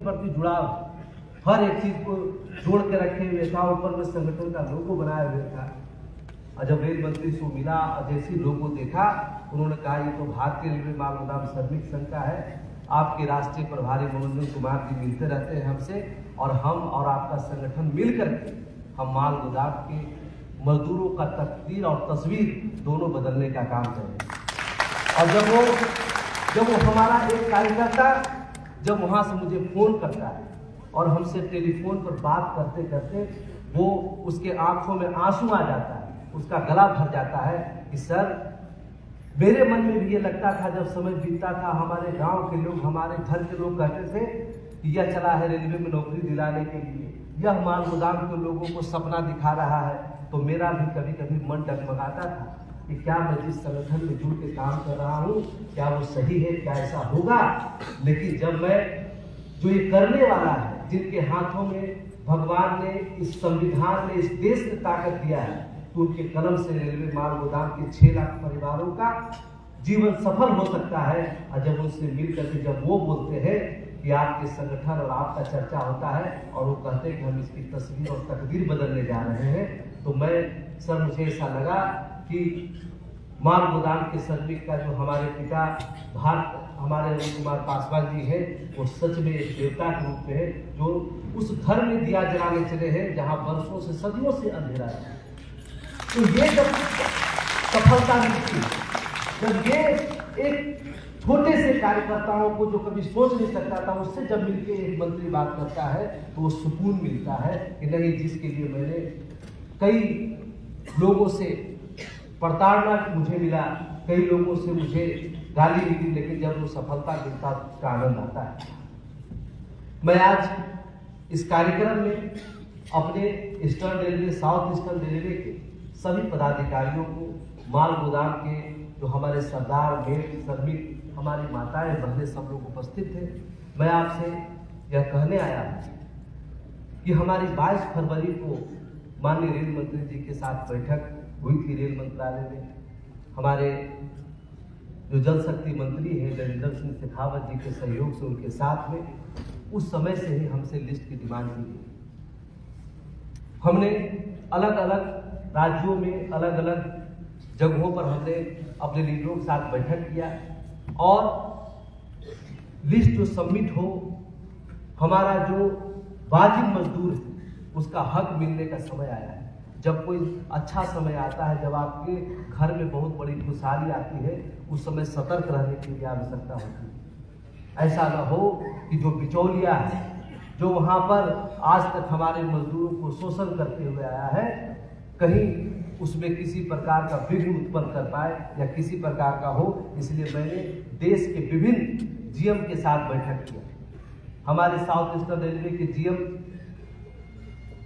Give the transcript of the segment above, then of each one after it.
प्रति जुड़ाव हर एक चीज को जोड़ के रखे हुए था। ऊपर में संगठन का लोगो बनाया हुआ था। और जब रेल मंत्री से मिला और जैसे लोगो देखा, उन्होंने कहा ये तो भारतीय रेलवे माल गोदाम श्रमिक संघ का है। आपके राष्ट्रीय प्रभारी मनोज कुमार जी मिलते रहते हैं हमसे, और हम और आपका संगठन मिलकर के हम माल गोदाम के मजदूरों का तकदीर और तस्वीर दोनों बदलने का काम करें। और जब वो हमारा एक कार्यकर्ता जब वहाँ से मुझे फोन करता है और हमसे टेलीफोन पर बात करते करते वो उसके आंखों में आंसू आ जाता है, उसका गला भर जाता है कि सर, मेरे मन में भी ये लगता था जब समय बीतता था, हमारे गांव के लोग, हमारे घर के लोग कहते थे कि यह चला है रेलवे में नौकरी दिलाने के लिए, यह माल गोदाम के लोगों को सपना दिखा रहा है। तो मेरा भी कभी कभी मन डगमगाता था कि क्या मैं जिस संगठन में जुड़ के काम कर रहा हूँ, क्या वो सही है, क्या ऐसा होगा। लेकिन जब मैं जो ये करने वाला है, जिनके हाथों में भगवान ने, इस संविधान ने, इस देश ने ताकत दिया है, तो उनके कलम से रेलवे माल गोदाम के 6 लाख परिवारों का जीवन सफल हो सकता है। और जब उनसे मिल करके जब वो बोलते हैं कि आपके संगठन और आपका चर्चा होता है और वो कहते हैं कि हम इसकी तस्वीर और तकदीर बदलने जा रहे हैं, तो मुझे ऐसा लगा कि माल गोदाम के श्रमिक का जो हमारे पिता हमारे अरुण कुमार पासवान जी है, वो सच में एक देवता के रूप में है, जो उस घर में दिया जलाने चले हैं जहां वर्षों से, सदियों से अंधेरा है। तो ये जब सफलता मिलती, जब ये एक छोटे से कार्यकर्ताओं को जो कभी सोच नहीं सकता था, उससे जब मिलके एक मंत्री बात करता है तो वो सुकून मिलता है कि नहीं, जिसके लिए मैंने कई लोगों से प्रताड़ना मुझे मिला, कई लोगों से मुझे गाली मिली, लेकिन जब वो सफलता मिलता उसका आनंद आता है। मैं आज इस कार्यक्रम में अपने eastern railway, south eastern railway के सभी पदाधिकारियों को, माल गोदाम के जो हमारे सरदार, मेट, श्रमिक, हमारी माताएं, बहनें, सब लोग उपस्थित थे, मैं आपसे यह कहने आया कि हमारी 22 फरवरी को माननीय रेल मंत्री जी के साथ बैठक हुई थी रेल मंत्रालय में। हमारे जो जल शक्ति मंत्री हैं गजेंद्र सिंह शेखावत जी के सहयोग से, उनके साथ में उस समय से ही हमसे लिस्ट की डिमांड की गई। हमने अलग अलग राज्यों में, अलग अलग जगहों पर हमने अपने लीडरों के साथ बैठक किया और लिस्ट जो सबमिट हो, हमारा जो वाजिब मजदूर है उसका हक मिलने का समय आया है। जब कोई अच्छा समय आता है, जब आपके घर में बहुत बड़ी खुशहाली आती है, उस समय सतर्क रहने की भी आवश्यकता होती है। ऐसा न हो कि जो बिचौलिया है, जो वहाँ पर आज तक हमारे मजदूरों को शोषण करते हुए आया है, कहीं उसमें किसी प्रकार का विघ्न उत्पन्न कर पाए या किसी प्रकार का हो। इसलिए मैंने देश के विभिन्न जीएम के साथ बैठक किया। हमारे साउथ ईस्टर्न रेलवे के जीएम,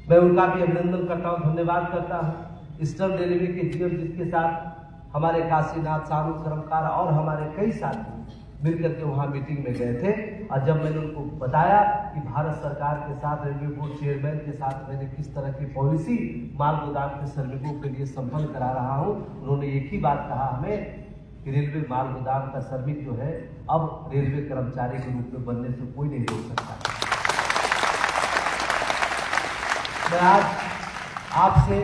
मैं उनका भी अभिनंदन करता हूँ, धन्यवाद करता हूँ। ईस्टर्न रेलवे के जीएम, जिसके साथ हमारे काशीनाथ, सारू कर्मकार और हमारे कई साथी मिलकर के वहाँ मीटिंग में गए थे। और जब मैंने उनको बताया कि भारत सरकार के साथ, रेलवे बोर्ड चेयरमैन के साथ मैंने किस तरह की पॉलिसी माल गोदाम के श्रमिकों के लिए संपन्न करा रहा हूँ, उन्होंने एक ही बात कहा हमें कि रेलवे माल गोदाम का श्रमिक जो है अब रेलवे कर्मचारी के रूप में बनने से कोई नहीं रोक सकता। मैं आज आपसे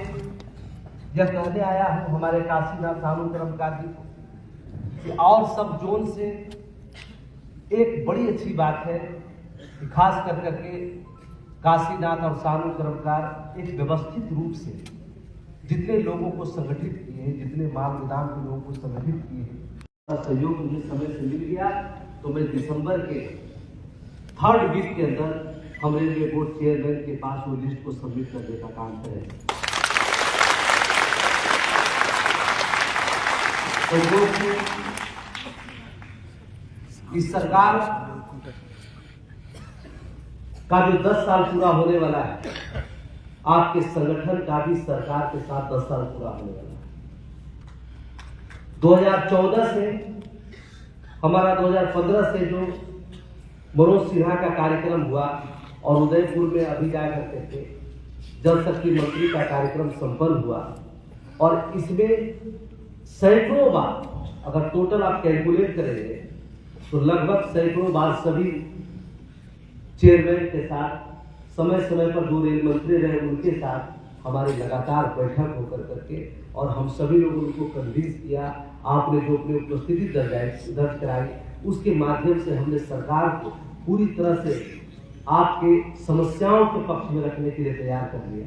यह कहने आया हूँ हमारे काशीनाथ, सानू कर्मकार जी को कि और सब जोन से एक बड़ी अच्छी बात है कि खास करके काशीनाथ और सानू कर्मकार एक व्यवस्थित रूप से जितने लोगों को संगठित किए हैं, जितने माल गोदाम के लोगों को संगठित किए हैं, सहयोग मुझे समय से मिल गया, तो मैं दिसंबर के 3rd वीक के अंदर हम रेलवे बोर्ड चेयरमैन के पास वो लिस्ट को सबमिट करने का काम करें। तो इस सरकार का जो 10 साल पूरा होने वाला है, आपके संगठन का भी सरकार के साथ 10 साल पूरा होने वाला है। 2014 से हमारा 2015 से जो मनोज सिन्हा का कार्यक्रम हुआ और उदयपुर में अभी जा करके थे जल शक्ति मंत्री का कार्यक्रम संपन्न हुआ, और इसमें सैकड़ों बार, अगर टोटल आप कैलकुलेट करेंगे तो लगभग सैकड़ों बार सभी चेयरमैन के साथ, समय समय पर जो रेल मंत्री रहे उनके साथ हमारी लगातार बैठक होकर करके और हम सभी लोगों को कन्विंस किया। आपने जो अपनी उपस्थिति दर्ज कराई उसके माध्यम से हमने सरकार को पूरी तरह से आपके समस्याओं के पक्ष में रखने के लिए तैयार कर लिया।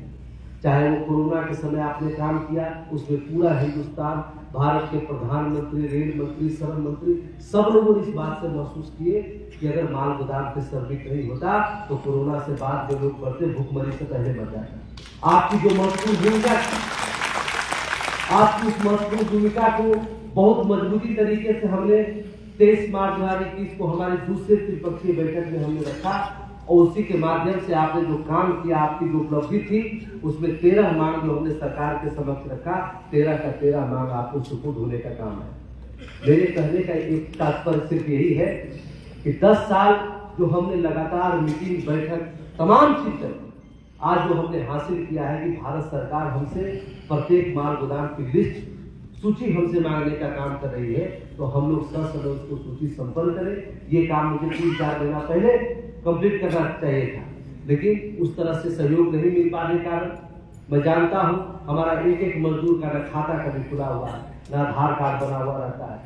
चाहे वो कोरोना के समय आपने काम किया, उसमें पूरा हिंदुस्तान, भारत के प्रधानमंत्री, रेल मंत्री, श्रम मंत्री, सब लोगों ने इस बात से महसूस किए कि अगर माल गोदाम के सर्विस नहीं होता तो कोरोना से बाद जो लोग बढ़ते भूखमरी से पहले मर जाते। आपकी जो महत्वपूर्ण भूमिका, आपकी उस महत्वपूर्ण भूमिका को बहुत मजबूती तरीके से हमने 23 मार्च 2021 को हमारी दूसरे त्रिपक्षीय बैठक में हमने रखा और उसी के माध्यम से आपने जो काम किया, आपकी जो उपलब्धि थी, उसमें 13 मांग जो हमने सरकार के समक्ष रखा, 13 का 13 मांग आपको सुपुर्द होने का काम है। मेरे कहने का एक तात्पर्य सिर्फ यही है कि 10 साल जो हमने लगातार मीटिंग, बैठक, तमाम चीजें आज जो हमने हासिल किया है कि भारत सरकार हमसे प्रत्येक माल गोदाम की लिस्ट, सूची हमसे मांगने का काम कर रही है, तो हम लोग ससमय उसको सूची संपन्न करें। ये काम मुझे 3-4 महीना पहले कंप्लीट करना चाहिए था, लेकिन उस तरह से सहयोग नहीं मिल पाने के कारण मैं जानता हूं हमारा एक मजदूर का न खाता कभी खुला हुआ है, न आधार कार्ड बना हुआ रहता है।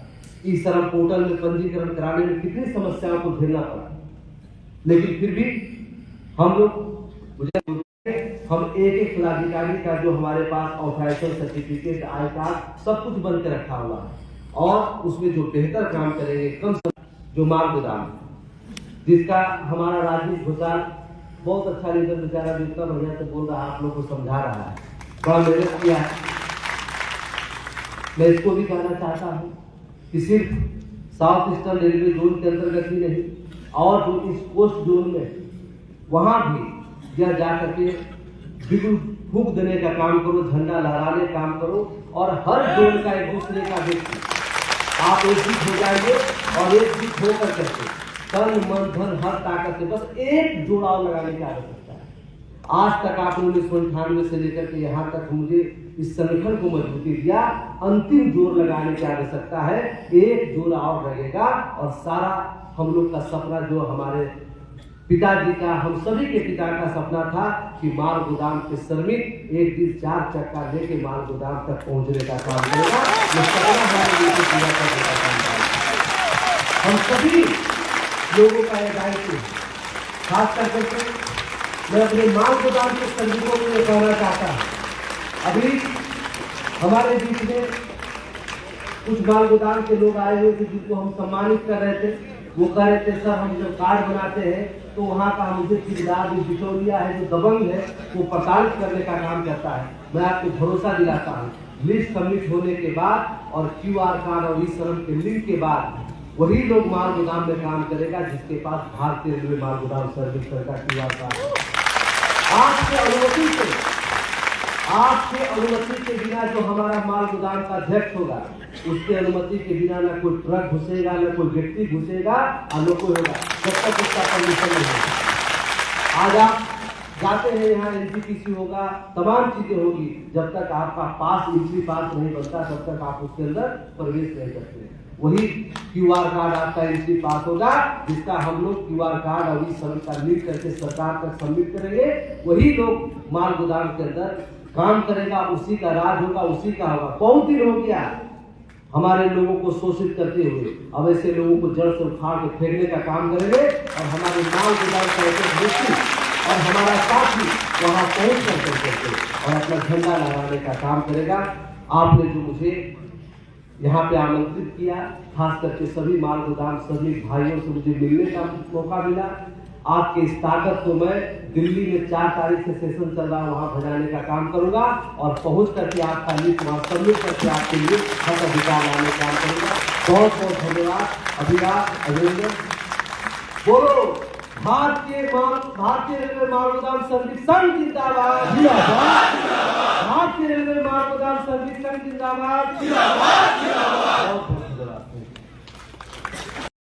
इस तरह पोर्टल में पंजीकरण कराने में कितनी समस्याओं को झेलना पड़ा, लेकिन फिर भी हम लोग हम एक जिलाधिकारी का जो हमारे पास ऑथराइजेशन सर्टिफिकेट, आई कार्ड, सब कुछ बन के रखा हुआ है और उसमें जो बेहतर काम करेंगे, कम से कम जो माल गोदाम, जिसका हमारा राजीव घोषाल बहुत अच्छा लीडर बेचारा, जितना बढ़िया से बोल रहा है, आप लोग को समझा रहा है, बड़ा मेहनत किया है। मैं इसको भी कहना चाहता हूँ कि सिर्फ साउथ ईस्टर्न रेलवे जोन के अंतर्गत ही नहीं और जो इस कोस्ट जोन में, वहां भी यह जाकर के बिल्कुल फूंक देने का काम करो, झंडा लहराने का काम करो और हर जोन का एक दूसरे का व्यक्ति आप एकजुट हो जाएंगे और एकजुट होकर करके तन मन धन हर ताकत से बस एक जुड़ाव लगाने की आवश्यकता है। आज तक आपने 1998 से लेकर के यहाँ तक मुझे इस संगठन को मजबूती दिया, अंतिम जोर लगाने की आवश्यकता है। एक जोर और लगेगा और सारा हम लोग का सपना, जो हमारे पिताजी का, हम सभी के पिता का सपना था कि माल गोदाम के श्रमिक एक दिन 4 चक्का लेके माल गोदाम तक पहुंचने का काम करेगा। ये सपना हमारे लिए पूरा करने का काम करेगा। हम सभी लोगों का यह दायित्व है। खास करके मैं अपने माल गोदाम के श्रमिकों को यह कहना चाहता हूँ, अभी हमारे बीच में कुछ माल गोदाम के लोग आए हुए थे जिनको हम सम्मानित कर रहे थे। वो कह रहे थे सर हम जब कार्ड बनाते हैं तो वहाँ का मुझे ठेकेदार जो बिचौलिया है, जो दबंग है, वो प्रताड़ित करने का काम करता है। मैं आपको भरोसा दिलाता हूँ, लिस्ट सबमिट होने के बाद और QR कार्ड और ई-श्रम के लिंक के बाद वही लोग माल गोदाम में काम करेगा जिसके पास भारतीय रेलवे माल गोदाम सर्विस का QR कार्ड। आपके अनुमति के बिना जो हमारा माल गोदाम का अध्यक्ष होगा, उसके अनुमति के बिना न कोई ट्रक घुसेगा, न कोई व्यक्ति घुसेगा और न कोई होगा, जब तक उसका परमिशन नहीं होगा। आज आप जाते हैं यहाँ NTPC होगा, तमाम चीजें होगी, जब तक आपका पास एंट्री पास नहीं बनता तब तक आप उसके अंदर प्रवेश नहीं करते। वही QR कार्ड आपका एंट्री पास होगा, जिसका हम लोग QR कार्ड और ई-श्रम का लिंक करके सरकार तक सबमिट करेंगे। वही लोग माल गोदाम के अंदर काम करेगा, उसी का राज होगा, उसी का होगा। बहुत दिन हो गया हमारे लोगों को शोषित करते हुए, अब ऐसे लोगों को जड़ से उखाड़ के फेंकने का काम करेंगे और हमारे माल गोदाम का एक व्यक्ति और हमारा साथी वहां पहुंच करके और अपना झंडा लहराने का काम करेगा। आपने जो मुझे यहाँ पे आमंत्रित किया, खास करके सभी माल गोदाम श्रमिक भाइयों से मुझे मिलने का मौका मिला। आपके इस ताकत को मैं दिल्ली में 4 तारीख से सेशन चल रहा है, वहां भजाने का काम करूंगा और पहुंच करके आपका लिस्ट वहां सबमिट करके आपके लिए हक अधिकार लाने का काम करूंगा। बहुत बहुत धन्यवाद। अभिनंदन। बोलो भारतीय रेलवे माल गोदाम सर्विस संघ जिंदाबाद, भारतीय रेलवे माल गोदाम सर्विस संघ जिंदाबाद।